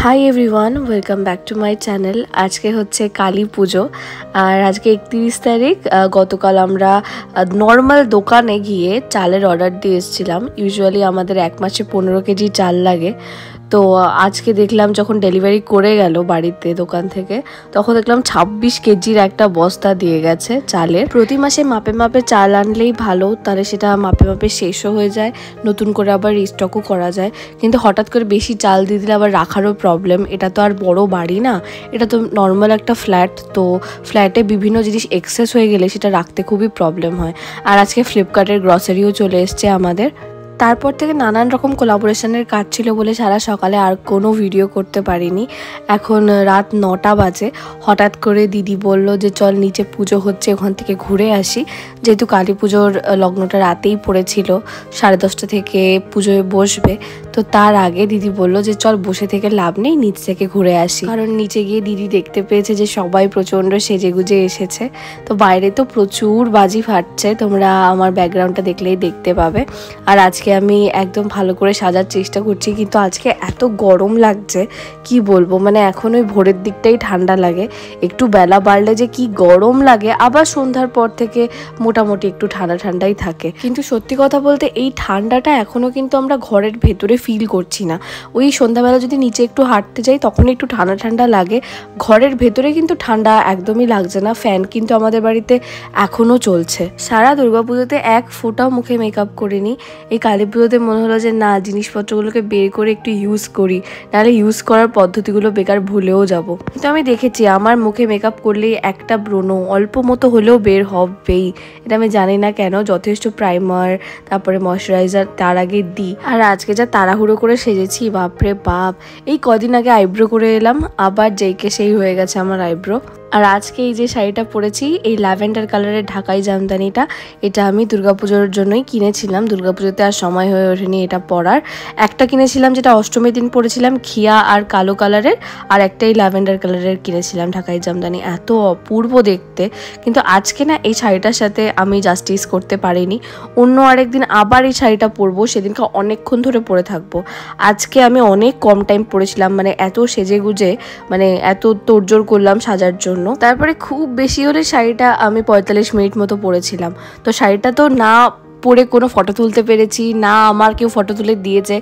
High everyone welcome back to my channel. आज के होच्छे काली पुजो और आज के 31 तारीख। गतकाल आमरा नर्माल दोकाने गिये चालेर अर्डार दिए एसेछिलाम। यूजुअली आमादेर एक मासे 15 केजी चाल लागे, तो आज के देखलाम जखन डेलिभारि करे गेलो बाड़ीते दोकान थेके तखन देखलाम 26 केजिर एकटा बस्ता दिए गेछे चालेर। प्रति मासे मापे मापे चाल आनलेई भालो, ताहले सेटा मापे मापे शेषও হয়ে যায়, नतून करे आबार रिस्टकও करा যায়। किन्तु हठाৎ करे बेशी चाल दिए दिले आबार राखाরও प्रॉब्लेम। এটা তো আর বড় বাড়ি না, এটা তো নরমাল একটা ফ্ল্যাট। তো ফ্ল্যাটে বিভিন্ন জিনিস এক্সেস হয়ে গেলে সেটা রাখতে খুবই প্রবলেম হয়। আর আজকে ফ্লিপকার্টের গ্রসারিও চলে এসেছে আমাদের। তারপর থেকে নানান রকম কোলাবোরেশনের কাজ ছিল বলে সারা সকালে আর কোনো ভিডিও করতে পারিনি। এখন রাত 9টা বাজে। হঠাৎ করে দিদি বলল যে চল নিচে পুজো হচ্ছে, ওখান থেকে ঘুরে আসি। যেহেতু কালী পুজোর লগ্নটা রাতেই পড়েছিল, 10:30 থেকে পুজোয় বসবে, তো তার আগে দিদি বলল যে চল বসে থেকে লাভ নেই, নিচ থেকে ঘুরে আসি। কারণ নিচে গিয়ে দিদি দেখতে পেয়েছে যে সবাই প্রচণ্ড সেজেগুজে এসেছে। তো বাইরে তো প্রচুর বাজি ফাটছে, তোমরা আমার ব্যাকগ্রাউন্ডটা দেখলেই দেখতে পাবে। আর আজকে আমি একদম ভালো করে সাজার চেষ্টা করছি, কিন্তু আজকে এত গরম লাগছে কি বলবো। মানে এখন ওই ভোরের দিকটাই ঠান্ডা লাগে, একটু বেলা বাড়লে যে কি গরম লাগে। আবার সন্ধ্যার পর থেকে মোটামুটি একটু ঠান্ডা ঠান্ডাই থাকে। কিন্তু সত্যি কথা বলতে এই ঠান্ডাটা এখনও কিন্তু আমরা ঘরের ভেতরে ফিল করছি না। ওই সন্ধ্যাবেলা যদি নিচে একটু হাঁটতে যাই তখন একটু ঠান্ডা ঠান্ডা লাগে, ঘরের ভেতরে কিন্তু ঠান্ডা একদমই লাগছে না। ফ্যান কিন্তু আমাদের বাড়িতে এখনও চলছে। সারা দুর্গাপুজোতে এক ফোঁটাও মুখে মেকআপ করিনি। এই কালী পুজোতে মনে হলো যে না, জিনিসপত্রগুলোকে বের করে একটু ইউজ করি, নাহলে ইউজ করার পদ্ধতিগুলো বেকার ভুলেও যাব। কিন্তু আমি দেখেছি আমার মুখে মেকআপ করলেই একটা ব্রণ অল্প মতো হলেও বের হবেই। এটা আমি জানি না কেন। যথেষ্ট প্রাইমার তারপরে ময়শ্চারাইজার তার আগে দিই। আর আজকে যা তাড়াহুড়ো করে সেজেছি, বাপরে বাপ। এই কদিন আগে আইব্রো করে এলাম, আবার যেইকে সেই হয়ে গেছে আমার আইব্রো। আর আজকে এই যে শাড়িটা পরেছি, এই ল্যাভেন্ডার কালারের ঢাকাই জামদানিটা, এটা আমি দুর্গাপুজোর জন্যই কিনেছিলাম। দুর্গাপুজোতে আর সময় হয়ে ওঠেনি এটা পরার। একটা কিনেছিলাম যেটা অষ্টমীর দিন পরেছিলাম, ঘিয়া আর কালো কালারের, আর একটাই ল্যাভেন্ডার কালারের কিনেছিলাম ঢাকাই জামদানি। এত অপূর্ব দেখতে, কিন্তু আজকে না এই শাড়িটার সাথে আমি জাস্টিস করতে পারিনি। অন্য আরেকদিন আবার এই শাড়িটা পরবো, সেদিনকে অনেকক্ষণ ধরে পরে থাকবো। আজকে আমি অনেক কম টাইম পরেছিলাম, মানে এত সেজে গুজে, মানে এত তোড়জোড় করলাম সাজার জন্য। তারপরে খুব বেশি হলে শাড়িটা আমি 45 মিনিট মতো পরেছিলাম। তো শাড়িটা তো না পরে কোনো ফটো তুলতে পেরেছি না, আমার কেউ ফটো তুলে দিয়েছে।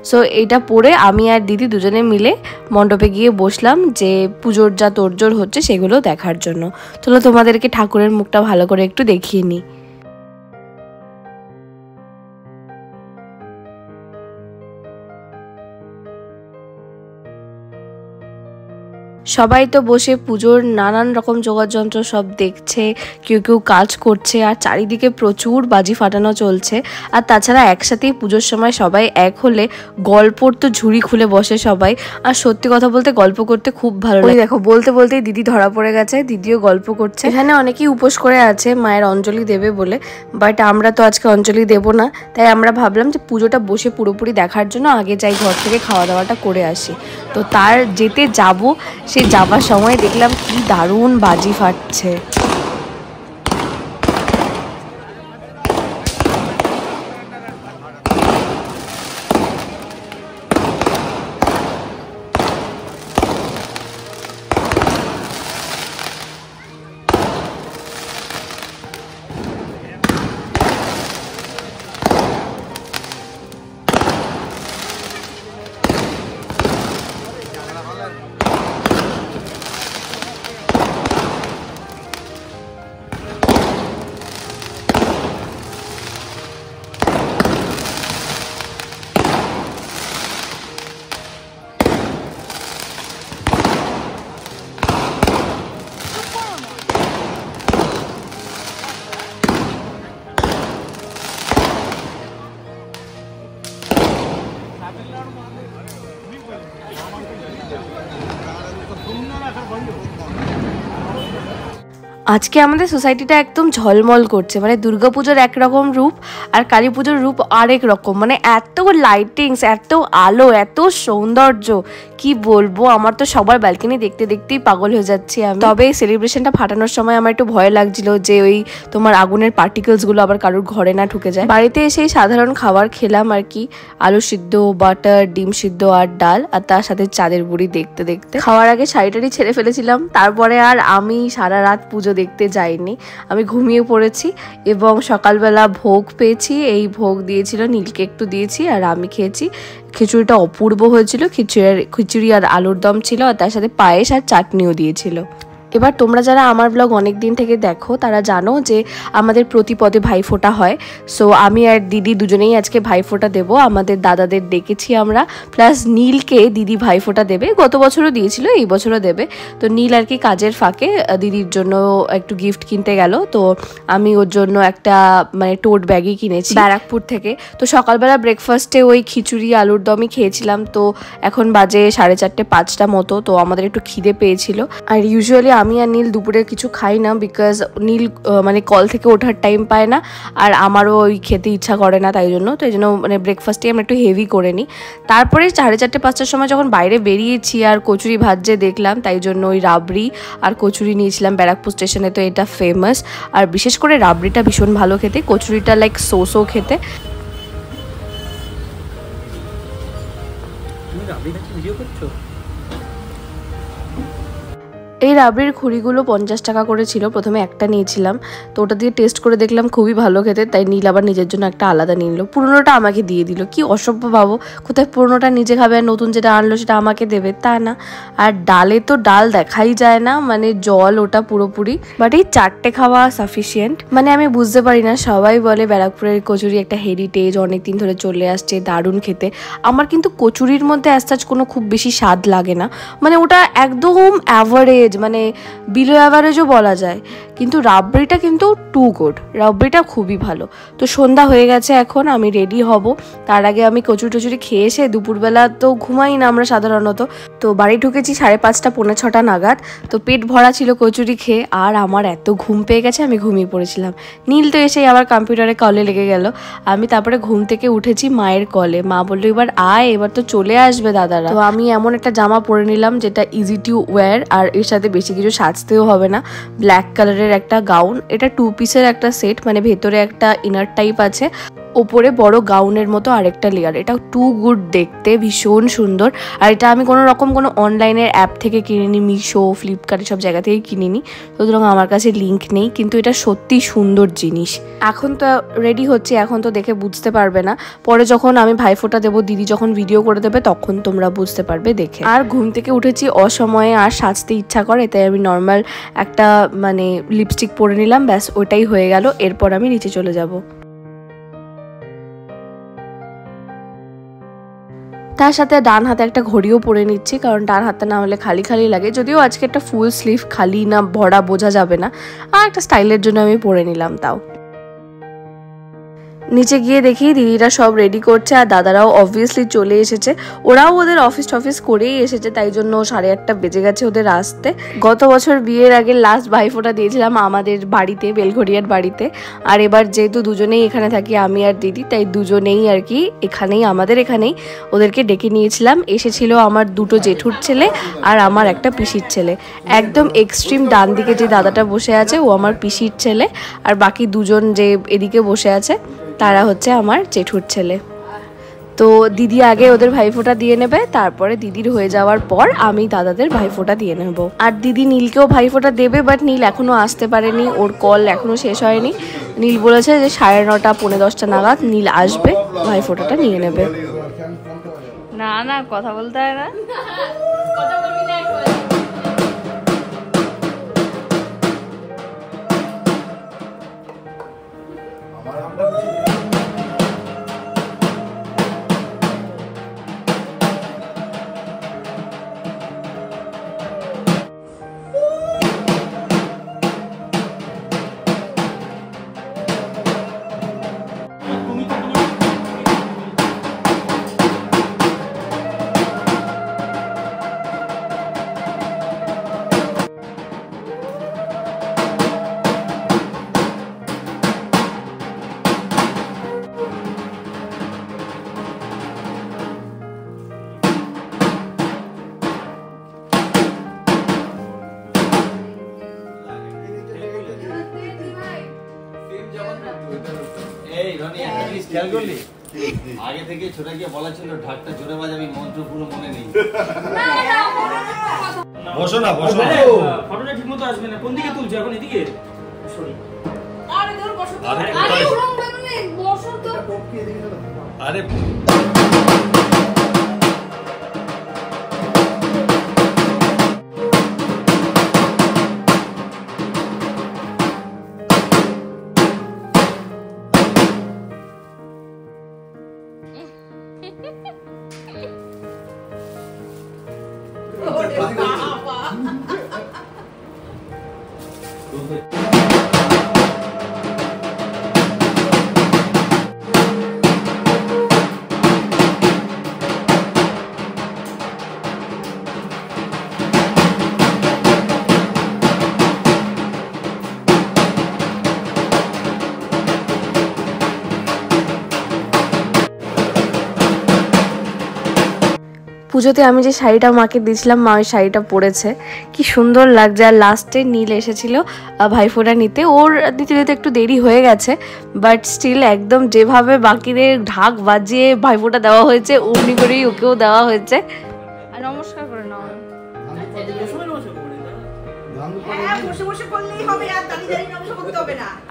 সো এইটা পরে আমি আর দিদি দুজনে মিলে মণ্ডপে গিয়ে বসলাম, যে পুজোর যা তোড়জোড় হচ্ছে সেগুলো দেখার জন্য। চলো তোমাদেরকে ঠাকুরের মুখটা ভালো করে একটু দেখিয়ে নিই। সবাই তো বসে পুজোর নানান রকম যোগাযন্ত্র সব দেখছে, কেউ কেউ কাজ করছে, আর চারিদিকে প্রচুর বাজি ফাটানো চলছে। আর তাছাড়া একসাথেই পুজোর সময় সবাই এক হলে গল্পর তো ঝুড়ি খুলে বসে সবাই। আর সত্যি কথা বলতে গল্প করতে খুব ভালো লাগে। দেখো বলতে বলতেই দিদি ধরা পড়ে গেছে, দিদিও গল্প করছে। এখানে অনেকেই উপোস করে আছে মায়ের অঞ্জলি দেবে বলে, বাট আমরা তো আজকে অঞ্জলি দেব না। তাই আমরা ভাবলাম যে পুজোটা বসে পুরোপুরি দেখার জন্য আগে যাই ঘর থেকে খাওয়া দাওয়াটা করে আসি। তো তার যেতে যাব, সে যাবার সময় দেখলাম কি দারুণ বাজি ফাটছে। আজকে আমাদের সোসাইটিটা একদম ঝলমল করছে, মানে দুর্গাপুজোর একরকম রূপ আর কালী পুজোর রূপ আরেক রকম। মানে এত লাইটিংস, এত আলো, এত সৌন্দর্য, কি বলবো। আমার তো সবার ব্যালকনি দেখতে দেখতেই পাগল হয়ে যাচ্ছি আমি। তবে এই সেলিব্রেশনটা ফাটানোর সময় আমার একটু ভয় লাগছিল যে ওই তোমার আগুনের পার্টিকেলসগুলো আবার কারোর ঘরে না ঢুকে যায়। বাড়িতে এসেই সাধারণ খাবার খেলাম আর কি, আলু সিদ্ধ, বাটার, ডিম সিদ্ধ আর ডাল, আর তার সাথে চাঁদের বুড়ি দেখতে দেখতে। খাওয়ার আগে শাড়িটারি ছেড়ে ফেলেছিলাম, তারপরে আর আমি সারা রাত পুজো দেখতে যাইনি, আমি ঘুমিয়ে পড়েছি। এবং সকালবেলা ভোগ পেয়েছি, এই ভোগ দিয়েছিল, নীলকে একটু দিয়েছি আর আমি খেয়েছি। খিচুড়িটা অপূর্ব হয়েছিল, খিচুড়ি আর আলুর দম ছিল, আর তার সাথে পায়েস আর চাটনিও দিয়েছিল। এবার তোমরা যারা আমার ব্লগ অনেক দিন থেকে দেখো তারা জানো যে আমাদের প্রতিপদে ভাইফোঁটা হয়। সো আমি আর দিদি দুজনেই আজকে ভাইফোঁটা দেবো। আমাদের দাদাদের ডেকেছি আমরা, প্লাস নীলকে দিদি ভাইফোঁটা দেবে, গত বছরও দিয়েছিল, এই বছরও দেবে। তো নীল আর কি কাজের ফাঁকে দিদির জন্য একটু গিফট কিনতে গেল, তো আমি ওর জন্য একটা মানে টোট ব্যাগই কিনেছি ব্যারাকপুর থেকে। তো সকালবেলা ব্রেকফাস্টে ওই খিচুড়ি আলুর দমই খেয়েছিলাম। তো এখন বাজে 4:30 5টা মতো, তো আমাদের একটু খিদে পেয়েছিল। আর ইউজুয়ালি আমি আর নীল দুপুরে কিছু খাই না, বিকজ নীল মানে কল থেকে ওঠার টাইম পায় না, আর আমারও ওই খেতে ইচ্ছা করে না, তাই জন্য। তো এই জন্য মানে ব্রেকফাস্টে আমরা একটু হেভি করে নিই। তারপরে 4:30 5টার সময় যখন বাইরে বেরিয়েছি আর কচুরি ভাজছে দেখলাম, তাই জন্য ওই রাবড়ি আর কচুরি নিয়েছিলাম ব্যারাকপুর স্টেশনে। তো এটা ফেমাস, আর বিশেষ করে রাবড়িটা ভীষণ ভালো খেতে, কচুরিটা লাইক সো খেতে। তুমি রাবড়ি খাচ্ছি ভিডিও করছো? এই রাবড়ির খুঁড়িগুলো 50 টাকা করে ছিল, প্রথমে একটা নিয়েছিলাম, তো ওটা দিয়ে টেস্ট করে দেখলাম খুবই ভালো খেতে, তাই নীল আবার নিজের জন্য একটা আলাদা নিল। পুরোনোটা আমাকে দিয়ে দিল, কি অসভ্য ভাবো, কোথায় পুরোনোটা নিজে খাবে আর নতুন যেটা আনলো সেটা আমাকে দেবে, তা না। আর ডালে তো ডাল দেখাই যায় না, মানে জল ওটা পুরোপুরি। বাট এই 4টে খাওয়া সাফিসিয়েন্ট। মানে আমি বুঝতে পারি না, সবাই বলে ব্যারাকপুরের কচুরি একটা হেরিটেজ, অনেকদিন ধরে চলে আসছে, দারুণ খেতে। আমার কিন্তু কচুরির মধ্যে অ্যাজ কোনো খুব বেশি স্বাদ লাগে না, মানে ওটা একদম অ্যাভারেজ, মানে বিলো অ্যাভারেজও বলা যায়। কিন্তু রাবড়িটা কিন্তু টু গুড, রাবড়িটা খুবই ভালো। তো সন্ধ্যা হয়ে গেছে, এখন আমি রেডি হব। তার আগে আমি কচুরি খেয়ে এসে, দুপুরবেলা তো ঘুমাই না আমরা সাধারণত, তো বাড়ি ঢুকেছি 5:30 পৌনে 6টা নাগাদ। তো পেট ভরা ছিল কচুরি খেয়ে, আর আমার এত ঘুম পেয়ে গেছে আমি ঘুমিয়ে পড়েছিলাম। নীল তো এসেই আবার কম্পিউটারে কলে লেগে গেল। আমি তারপরে ঘুম থেকে উঠেছি মায়ের কলে, মা বললো এবার আয়, এবার তো চলে আসবে দাদারা। তো আমি এমন একটা জামা পরে নিলাম যেটা ইজি টু ওয়্যার, আর এর সাথে বেশি কিছু সাজতেও হবে না। ব্ল্যাক কালারের একটা গাউন, এটা 2 পিসের একটা সেট, মানে ভেতরে একটা ইনার টাইপ আছে, ওপরে বড় গাউনের মতো আরেকটা লেয়ার। এটা টু গুড দেখতে, ভীষণ সুন্দর। আর এটা আমি কোনো অনলাইনের অ্যাপ থেকে কিনিনি, মিশো, ফ্লিপকার্ট সব জায়গা থেকেই কিনিনি, সুতরাং আমার কাছে লিঙ্ক নেই, কিন্তু এটা সত্যি সুন্দর জিনিস। এখন তো রেডি হচ্ছে, এখন তো দেখে বুঝতে পারবে না, পরে যখন আমি ভাইফোঁটা দেবো, দিদি যখন ভিডিও করে দেবে তখন তোমরা বুঝতে পারবে দেখে। আর ঘুম থেকে উঠেছি অসময়ে, আর সাজতে ইচ্ছা করে, তাই আমি নর্মাল একটা মানে লিপস্টিক পরে নিলাম, ব্যাস ওটাই হয়ে গেল। এরপর আমি নিচে চলে যাব। তার সাথে ডান হাতে একটা ঘড়িও পরে নিচ্ছি, কারণ ডান হাতে না হলে খালি খালি লাগে। যদিও আজকে একটা ফুল স্লিভ, খালি না ভরা বোঝা যাবে না, আর একটা স্টাইলের জন্য আমি পরে নিলাম তাও। নিচে গিয়ে দেখি দিদিরা সব রেডি করছে, আর দাদারাও অবভিয়াসলি চলে এসেছে। ওরাও ওদের অফিস করেই এসেছে, তাই জন্য 8:30 বেজে গেছে ওদের আসতে। গত বছর বিয়ের আগে লাস্ট ভাইফোঁটা দিয়েছিলাম আমাদের বাড়িতে, বেলঘড়িয়ার বাড়িতে। আর এবার যেহেতু দুজনেই এখানে থাকি, আমি আর দিদি, তাই দুজনেই আর কি এখানেই, আমাদের এখানেই ওদেরকে ডেকে নিয়েছিলাম। এসেছিল আমার 2টো জেঠুর ছেলে আর আমার একটা পিসির ছেলে। একদম এক্সট্রিম ডান দিকে যে দাদাটা বসে আছে ও আমার পিসির ছেলে, আর বাকি দুজন যে এদিকে বসে আছে তারা হচ্ছে আমার জেঠুর ছেলে। তো দিদি আগে ওদের ভাইফোঁটা দিয়ে নেবে, তারপরে দিদির হয়ে যাওয়ার পর আমি দাদাদের ভাইফোঁটা দিয়ে নেব। আর দিদি নীলকেও ভাইফোঁটা দেবে, বাট নীল এখনো আসতে পারেনি, ওর কল এখনো শেষ হয়নি। নীল বলেছে যে 9:30 পৌনে 10টা নাগাদ নীল আসবে, ভাইফোঁটাটা নিয়ে নেবে। না না, কথা বলতে হয় না। রনি একটা জিনিস খেয়াল করলি আগে থেকে ছোটা গিয়ে বলা ছিল ঢাকটা জোরে বাজাবি মন্ত্র পুরো মনে নেই বসো না ফটোটা ঠিকমতো আসবে না কোন দিকে তুলছো এখন এদিকে সরি আরে ধর বসো তো আরে উড়ান মানে বসো তো আরে পুজোতে আমি যে শাড়িটা মাকে দিয়েছিলাম মা ওই শাড়িটা পরেছে, কি সুন্দর লাগছে। আর লাস্টে নীল এসেছিল ভাইফোঁটা নিতে, ওর নিতে নিতে একটু দেরি হয়ে গেছে, বাট স্টিল একদম যেভাবে বাকিদের ঢাক বাজিয়ে ভাইফোঁটা দেওয়া হয়েছে অমনি করেই ওকেও দেওয়া হয়েছে। আর নমস্কার করে নাও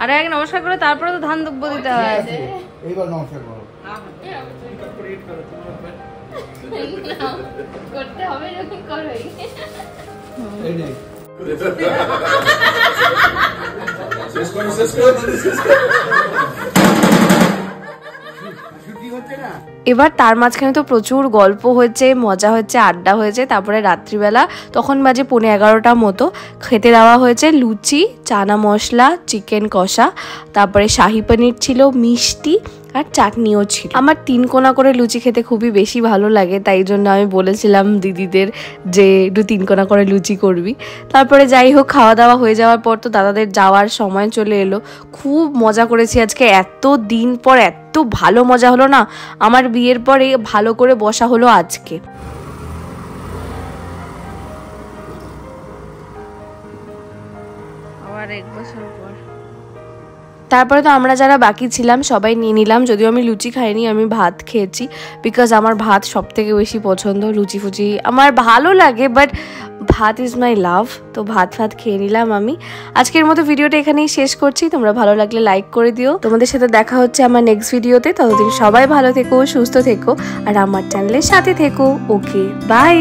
আরে আগে নমস্কার করে তারপরে তো ধান দুব্ব দিতে হয়। এইবার নমস্কার করো করতে হবে এরকম করোই এই নে শেষ করে এবার তার মাঝখানে তো প্রচুর গল্প হয়েছে, মজা হয়েছে, আড্ডা হয়েছে। তারপরে রাত্রিবেলা তখন বাজে 11:15 মতো খেতে দেওয়া হয়েছে লুচি, চানা মশলা, চিকেন কষা, তারপরে শাহি পনির ছিল, মিষ্টি আর চাটনিও ছিল। আমার 3 কোনা করে লুচি খেতে খুবই বেশি ভালো লাগে, তাই জন্য আমি বলেছিলাম দিদিদের যে একটু 3 কোনা করে লুচি করবি। তারপরে যাই হোক খাওয়া দাওয়া হয়ে যাওয়ার পর তো দাদাদের যাওয়ার সময় চলে এলো। খুব মজা করেছি আজকে, এত দিন পর এত ভালো মজা হলো না। আমার বিয়ের পরে ভালো করে বসা হলো আজকে। আবার 1 বছর পর তারপরে তো আমরা যারা বাকি ছিলাম সবাই নিয়ে নিলাম, যদিও আমি লুচি খাইনি, আমি ভাত খেয়েছি, বিকজ আমার ভাত সব থেকে বেশি পছন্দ। লুচি ফুচি আমার ভালো লাগে, বাট ভাত ইজ মাই লাভ, তো ভাত খেয়ে নিলাম আমি। আজকের মতো ভিডিওটা এখানেই শেষ করছি। তোমরা ভালো লাগলে লাইক করে দিও। তোমাদের সাথে দেখা হচ্ছে আমার নেক্সট ভিডিওতে। ততদিন সবাই ভালো থেকো, সুস্থ থেকো, আর আমার চ্যানেলের সাথে থেকো। ওকে, বাই।